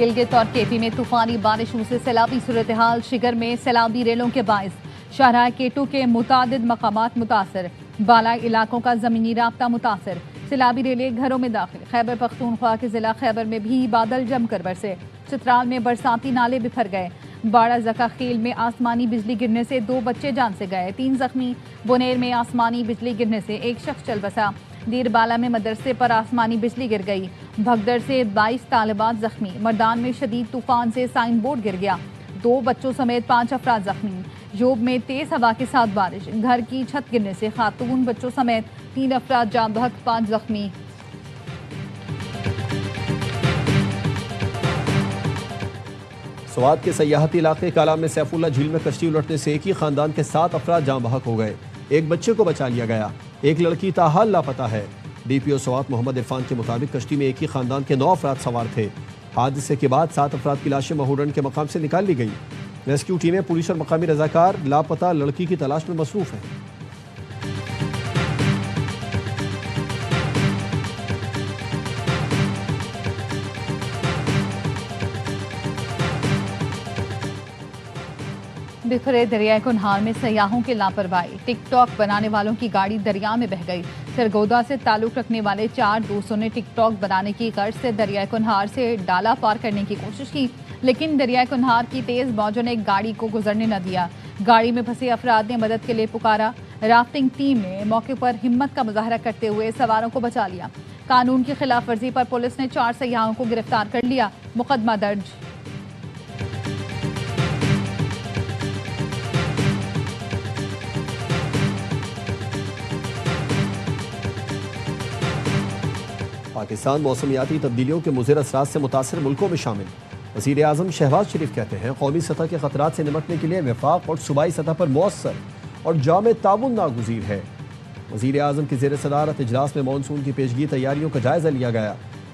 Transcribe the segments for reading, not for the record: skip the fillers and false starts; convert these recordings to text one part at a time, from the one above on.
گلگت اور کے پی میں طوفانی بارشوں سے سیلابی صورتحال، شگر میں سیلابی ریلوں کے باعث شاہراہ کیٹو کے متعدد مقامات متاثر، بالائی علاقوں کا زمینی رابطہ متاثر، سیلابی ریلیں گھروں میں داخل۔ خیبر پختونخوا کے ضلع خیبر میں بھی بادل جم کر برسے، چترال میں برساتی نالے بکھر گئے، باڑہ زکا خیل میں آسمانی بجلی گرنے سے 2 بچے جان سے گئے، 3 زخمی۔ بونیر میں آسمانی بجلی گرنے سے 1 شخص چل بسا، دیر بالا میں مدرسے پر آسمانی بجلی گر گئی، بھگدڑ سے 22 طالبات زخمی، مردان میں شدید طوفان سے سائن بورڈ گر گیا، 2 بچوں سمیت 5 افراد زخمی۔ یوب میں تیز ہوا کے ساتھ بارش، گھر کی چھت گرنے سے خاتون بچوں سمیت 3 افراد جاں بحق، 5 زخمی۔ سوات کے سیاحتی علاقے کالام میں سیف اللہ جھیل میں کشتی الٹنے سے ایک ہی خاندان کے 7 افراد جاں بحق ہو گئے، 1 بچے کو بچا لیا گیا، 1 لڑکی تاحال لاپتہ ہے۔ ڈی پی او سوات محمد عرفان کے مطابق کشتی میں ایک ہی خاندان کے 9 افراد سوار تھے۔ حادثے کے بعد 7 افراد کی لاشیں مہورن کے مقام سے نکال لی گئی۔ ریسکیو ٹیمیں، پولیس اور مقامی رضاکار لاپتہ لڑکی کی تلاش میں مصروف ہیں۔ بکھرے دریائے کنہار میں سیاحوں کی لاپرواہی، ٹک ٹاک بنانے والوں کی گاڑی دریا میں بہہ گئی۔ سرگودا سے تعلق رکھنے والے 4 دوستوں نے ٹک ٹاک بنانے کی غرض سے دریائے کنہار سے ڈالا پار کرنے کی کوشش کی، لیکن دریائے کنہار کی تیز موجوں نے گاڑی کو گزرنے نہ دیا۔ گاڑی میں پھنسے افراد نے مدد کے لیے پکارا، رافٹنگ ٹیم نے موقع پر ہمت کا مظاہرہ کرتے ہوئے سواروں کو بچا لیا۔ قانون کی خلاف ورزی پر پولیس نے 4 سیاحوں کو گرفتار کر لیا، مقدمہ درج۔ پاکستان موسمیاتی تبدیلیوں کے مضر اثرات سے متاثر ملکوں میں شامل۔ وزیر اعظم شہباز شریف کہتے ہیں قومی سطح کے خطرات سے نمٹنے کے لیے وفاق اور صوبائی سطح پر مؤثر اور جامع تعاون ناگزیر ہے۔ وزیر اعظم کی زیر صدارت اجلاس میں مانسون کی پیشگی تیاریوں کا جائزہ لیا گیا۔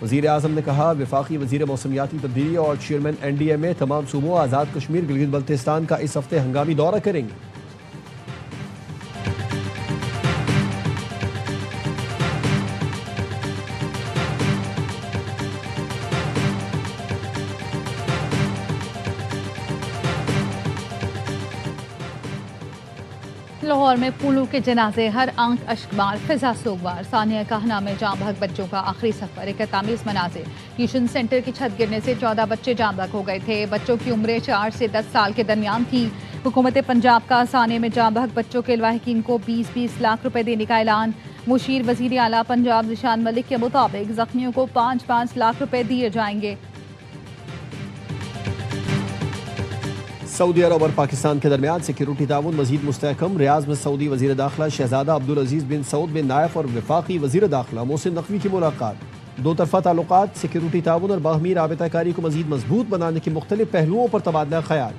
وزیر اعظم نے کہا وفاقی وزیر موسمیاتی تبدیلی اور چیئرمین NDMA تمام صوبوں آزاد کشمیر گلگت بلتستان کا اس ہفتے ہنگامی دورہ کریں گے۔ لاہور میں پھولوں کے جنازے، ہر آنکھ اشکبار، فضا سوگوار۔ ثانیہ کہنا میں جاں بحق بچوں کا آخری سفر، ایک تامیز مناظر۔ ٹیوشن سینٹر کی چھت گرنے سے 14 بچے جاں بحق ہو گئے تھے، بچوں کی عمریں 4 سے 10 سال کے درمیان تھی۔ حکومت پنجاب کا ثانیہ میں جاں بحق بچوں کے لاحقین کو 20-20 لاکھ روپے دینے کا اعلان۔ مشیر وزیر اعلیٰ پنجاب ذیشان ملک کے مطابق زخمیوں کو 5-5 لاکھ روپے دیے جائیں گے۔ سعودی عرب اور پاکستان کے درمیان سیکیورٹی تعاون مزید مستحکم۔ ریاض میں سعودی وزیر داخلہ شہزادہ عبدالعزیز بن سعود بن نائف اور وفاقی وزیر داخلہ محسن نقوی کی ملاقات۔ 2 طرفہ تعلقات، سیکیورٹی تعاون اور باہمی رابطہ کاری کو مزید مضبوط بنانے کے مختلف پہلوؤں پر تبادلہ خیال۔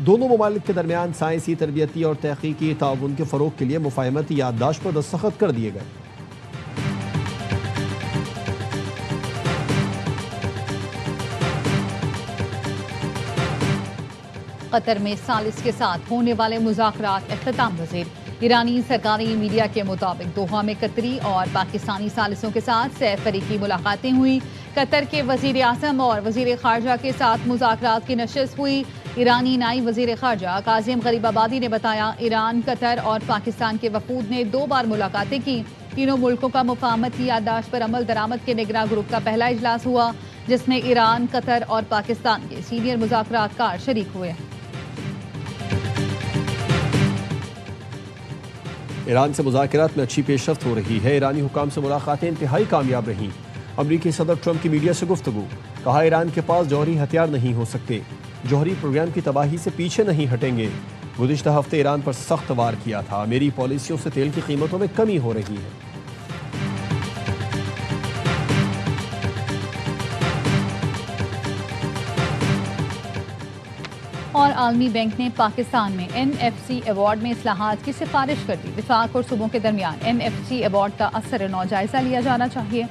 دونوں ممالک کے درمیان سائنسی، تربیتی اور تحقیقی تعاون کے فروغ کے لیے مفاہمتی یادداشت پر دستخط کر دیے گئے۔ قطر میں ثالث کے ساتھ ہونے والے مذاکرات اختتام پذیر۔ ایرانی سرکاری میڈیا کے مطابق دوحہ میں قطری اور پاکستانی ثالثوں کے ساتھ سہ فریقی ملاقاتیں ہوئی۔ قطر کے وزیر اعظم اور وزیر خارجہ کے ساتھ مذاکرات کی نشست ہوئی۔ ایرانی نائب وزیر خارجہ کاظم غریب آبادی نے بتایا ایران، قطر اور پاکستان کے وفود نے 2 بار ملاقاتیں کی۔ تینوں ملکوں کا مفاہمتی یادداشت پر عمل درآمد کے نگراں گروپ کا پہلا اجلاس ہوا، جس میں ایران، قطر اور پاکستان کے سینئر مذاکرات کار شریک ہوئے۔ ایران سے مذاکرات میں اچھی پیش رفت ہو رہی ہے۔ ایرانی حکام سے ملاقاتیں انتہائی کامیاب رہیں۔ امریکی صدر ٹرمپ کی میڈیا سے گفتگو، کہا ایران کے پاس جوہری ہتھیار نہیں ہو سکتے، جوہری پروگرام کی تباہی سے پیچھے نہیں ہٹیں گے۔ گزشتہ ہفتے ایران پر سخت وار کیا تھا، میری پالیسیوں سے تیل کی قیمتوں میں کمی ہو رہی ہے۔ اور عالمی بینک نے پاکستان میں NFC ایوارڈ میں اصلاحات کی سفارش کر دی۔ وفاق اور صوبوں کے درمیان NFC ایوارڈ کا اثر نو جائزہ لیا جانا چاہیے۔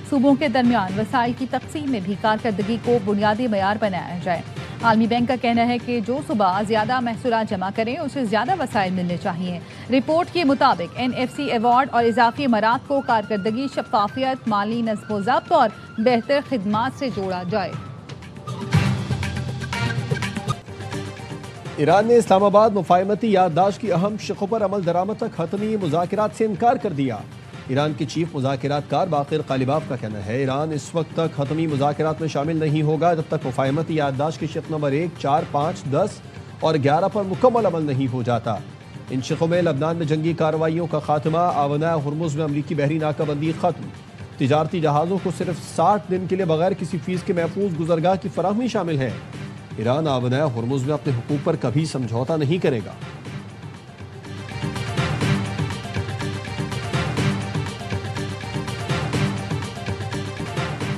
صوبوں کے درمیان وسائل کی تقسیم میں بھی کارکردگی کو بنیادی معیار بنایا جائے۔ عالمی بینک کا کہنا ہے کہ جو صوبہ زیادہ محصولات جمع کریں اسے زیادہ وسائل ملنے چاہیے۔ رپورٹ کے مطابق NFC ایوارڈ اور اضافی امارات کو کارکردگی، شفافیت، مالی نظم و ضبط اور بہتر خدمات سے جوڑا جائے۔ ایران نے اسلام آباد مفاہمتی یادداشت کی اہم شقوں پر عمل درآمد تک حتمی مذاکرات سے انکار کر دیا۔ ایران کے چیف مذاکرات کار باقر قالیباف کا کہنا ہے ایران اس وقت تک حتمی مذاکرات میں شامل نہیں ہوگا جب تک مفاہمتی یادداشت کی شق نمبر 1، 4، 5، 10 اور 11 پر مکمل عمل نہیں ہو جاتا۔ ان شقوں میں لبنان میں جنگی کارروائیوں کا خاتمہ، آونہ ہرمز میں امریکی بحری ناکہ بندی ختم، تجارتی جہازوں کو صرف 60 دن کے لیے بغیر کسی فیس کے محفوظ گزرگاہ کی فراہمی شامل ہے۔ ایران آونہ ہرمز میں اپنے حقوق پر کبھی سمجھوتا نہیں کرے گا۔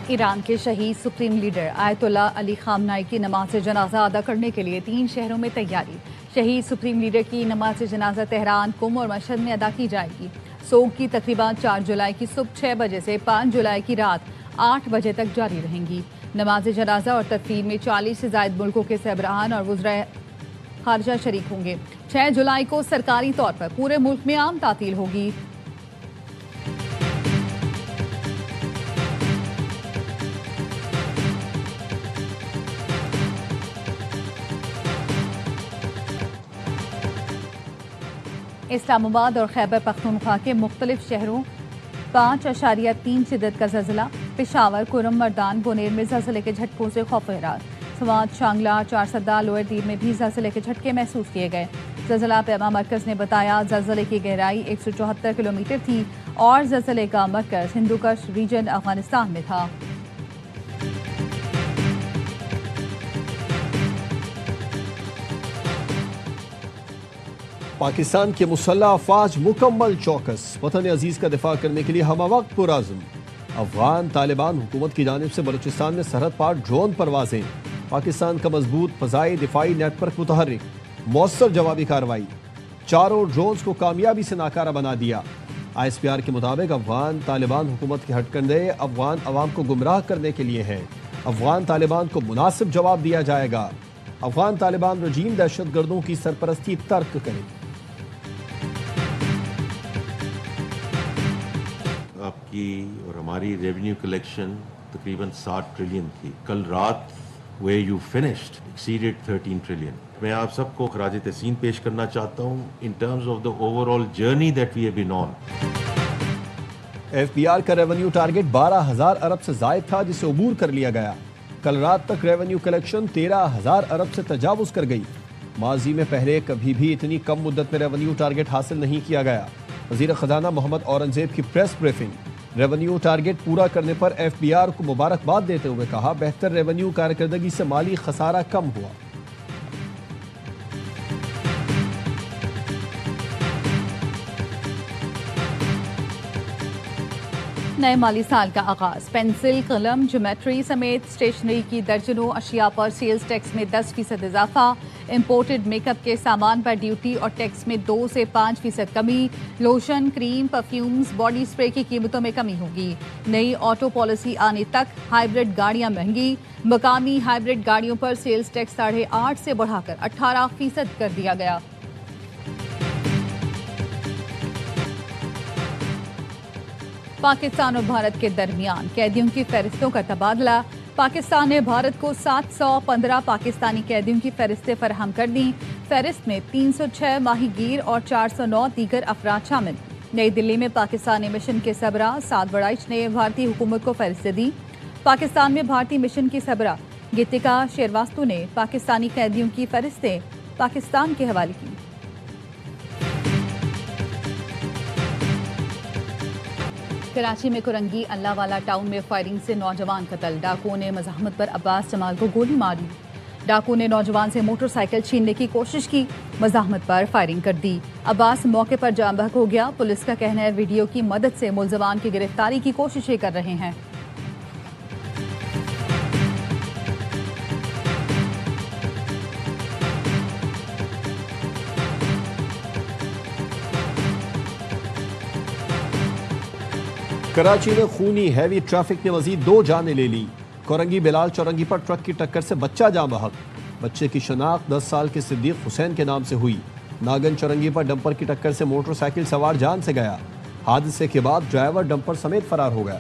ایران کے شہید سپریم لیڈر آیت اللہ علی خامنائی کی نماز جنازہ ادا کرنے کے لیے 3 شہروں میں تیاری۔ شہید سپریم لیڈر کی نماز جنازہ تہران، قم اور مشہد میں ادا کی جائے گی۔ سوگ کی تقریباً 4 جولائی کی صبح 6 بجے سے 5 جولائی کی رات 8 بجے تک جاری رہیں گی۔ نماز جنازہ اور تدفین میں 40 سے زائد ملکوں کے سربراہان اور وزرائے خارجہ شریک ہوں گے۔ 6 جولائی کو سرکاری طور پر پورے ملک میں عام تعطیل ہوگی۔ اسلام آباد اور خیبر پختونخوا کے مختلف شہروں 5.3 شدت کا زلزلہ، پشاور، کرم، مردان، بونیر میں زلزلے کے جھٹکوں سے خوف اراد۔ سوات، شانگلہ، چارسدہ، لوئر دیر میں بھی زلزلے کے جھٹکے محسوس کیے گئے۔ زلزلہ پیما مرکز نے بتایا زلزلے کی گہرائی 174 کلومیٹر تھی اور زلزلے کا مرکز ہندوکش ریجن افغانستان میں تھا۔ پاکستان کے مسلح افواج مکمل چوکس، وطن عزیز کا دفاع کرنے کے لیے ہمہ وقت پرعزم۔ افغان طالبان حکومت کی جانب سے بلوچستان میں سرحد پار ڈرون پروازیں، پاکستان کا مضبوط فضائی دفاعی نیٹ ورک متحرک، مؤثر جوابی کارروائی، چاروں ڈرونز کو کامیابی سے ناکارہ بنا دیا۔ ISPR کے مطابق افغان طالبان حکومت کے ہٹ کنڈے افغان عوام کو گمراہ کرنے کے لیے ہیں۔ افغان طالبان کو مناسب جواب دیا جائے گا۔ افغان طالبان رجیم دہشت گردوں کی سرپرستی ترک کرے۔ آپ کی اور ہماری ریونیو کلیکشن تقریباً 60 ٹریلین تھی۔ کل رات where you finished exceeded 13 trillion. میں آپ سب کو خراج تحسین پیش کرنا چاہتا ہوں in terms of the overall journey that we have been on۔ FBR کا ریونیو ٹارگٹ 12,000 ارب سے زائد تھا جسے عبور کر لیا گیا۔ کل رات تک ریونیو کلیکشن 13,000 ارب سے تجاوز کر گئی۔ ماضی میں پہلے کبھی بھی اتنی کم مدت میں ریونیو ٹارگٹ حاصل نہیں کیا گیا۔ وزیر خزانہ محمد اورنگزیب کی پریس بریفنگ۔ ریونیو ٹارگٹ پورا کرنے پر FBR کو مبارکباد دیتے ہوئے کہا بہتر ریونیو کارکردگی سے مالی خسارہ کم ہوا۔ نئے مالی سال کا آغاز، پینسل، قلم، جیومیٹری سمیت اسٹیشنری کی درجنوں اشیاء پر سیلز ٹیکس میں 10% اضافہ، امپورٹڈ میک اپ کے سامان پر ڈیوٹی اور ٹیکس میں 2 سے 5% کمی، لوشن، کریم، پرفیومز، باڈی اسپرے کی قیمتوں میں کمی ہوگی۔ نئی آٹو پالیسی آنے تک ہائیبرڈ گاڑیاں مہنگی، مقامی ہائیبرڈ گاڑیوں پر سیلز ٹیکس 8.5 سے بڑھا کر 18% کر دیا گیا۔ پاکستان اور بھارت کے درمیان قیدیوں کی فہرستوں کا تبادلہ، پاکستان نے بھارت کو 715 پاکستانی قیدیوں کی فہرستیں فراہم کر دیں۔ فہرست میں 306 ماہی گیر اور 409 دیگر افراد شامل۔ نئی دلی میں پاکستانی مشن کے سربراہ سعد وڑائچ نے بھارتی حکومت کو فہرستیں دیں۔ پاکستان میں بھارتی مشن کی سربراہ گیتیکا شیرواستو نے پاکستانی قیدیوں کی فہرستیں پاکستان کے حوالے کی۔ کراچی میں کرنگی اللہ والا ٹاؤن میں فائرنگ سے نوجوان قتل، ڈاکوؤں نے مزاحمت پر عباس جمال کو گولی ماری۔ ڈاکو نے نوجوان سے موٹر سائیکل چھیننے کی کوشش کی، مزاحمت پر فائرنگ کر دی۔ عباس موقع پر جاں بحق ہو گیا۔ پولیس کا کہنا ہے ویڈیو کی مدد سے ملزمان کی گرفتاری کی کوششیں کر رہے ہیں۔ کراچی میں خونی ہیوی ٹریفک نے مزید 2 جانیں لے لی۔ کورنگی بلال چورنگی پر ٹرک کی ٹکر سے بچہ جاں بحق، بچے کی شناخت 10 سال کے صدیق حسین کے نام سے ہوئی۔ ناگن چورنگی پر ڈمپر کی ٹکر سے موٹر سائیکل سوار جان سے گیا۔ حادثے کے بعد ڈرائیور ڈمپر سمیت فرار ہو گیا۔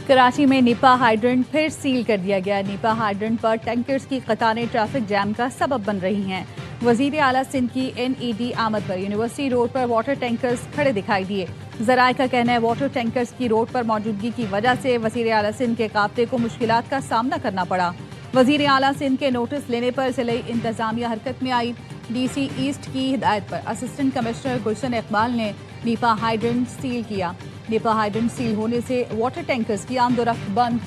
کراچی میں نیپا ہائیڈرنٹ پھر سیل کر دیا گیا. نیپا ہائیڈرنٹ پر ٹینکرز کی قطاریں ٹریفک جام کا سبب بن رہی ہیں. وزیر اعلیٰ سندھ کی NED آمد پر یونیورسٹی روڈ پر واٹر ٹینکرز کھڑے دکھائی دیے. ذرائع کا کہنا ہے واٹر ٹینکرز کی روڈ پر موجودگی کی وجہ سے وزیر اعلیٰ سندھ کے قافلے کو مشکلات کا سامنا کرنا پڑا. وزیر اعلیٰ سندھ کے نوٹس لینے پر ضلعی انتظامیہ حرکت میں آئی. DC ایسٹ کی ہدایت پر اسسٹنٹ کمشنر گلشن اقبال نے نیپا ہائیڈرنٹ سیل کیا. نیپا ہائیڈرنٹ سیل ہونے سے واٹر ٹینکرز کی آمد و رفت بند.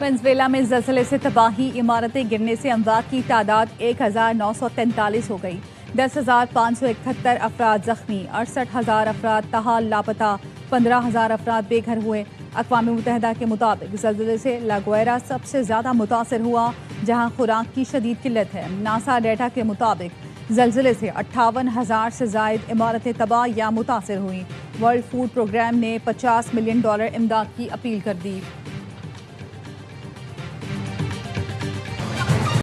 وینزویلا میں زلزلے سے تباہی, عمارتیں گرنے سے اموات کی تعداد 1943 ہو گئی. 10,571 افراد زخمی, 68,000 افراد تاحال لاپتہ, 15,000 افراد بے گھر ہوئے. اقوام متحدہ کے مطابق زلزلے سے لاگویرا سب سے زیادہ متاثر ہوا جہاں خوراک کی شدید قلت ہے. ناسا ڈیٹا کے مطابق زلزلے سے 58,000 سے زائد عمارتیں تباہ یا متاثر ہوئیں. ورلڈ فوڈ پروگرام نے $50 ملین امداد کی اپیل کر دی.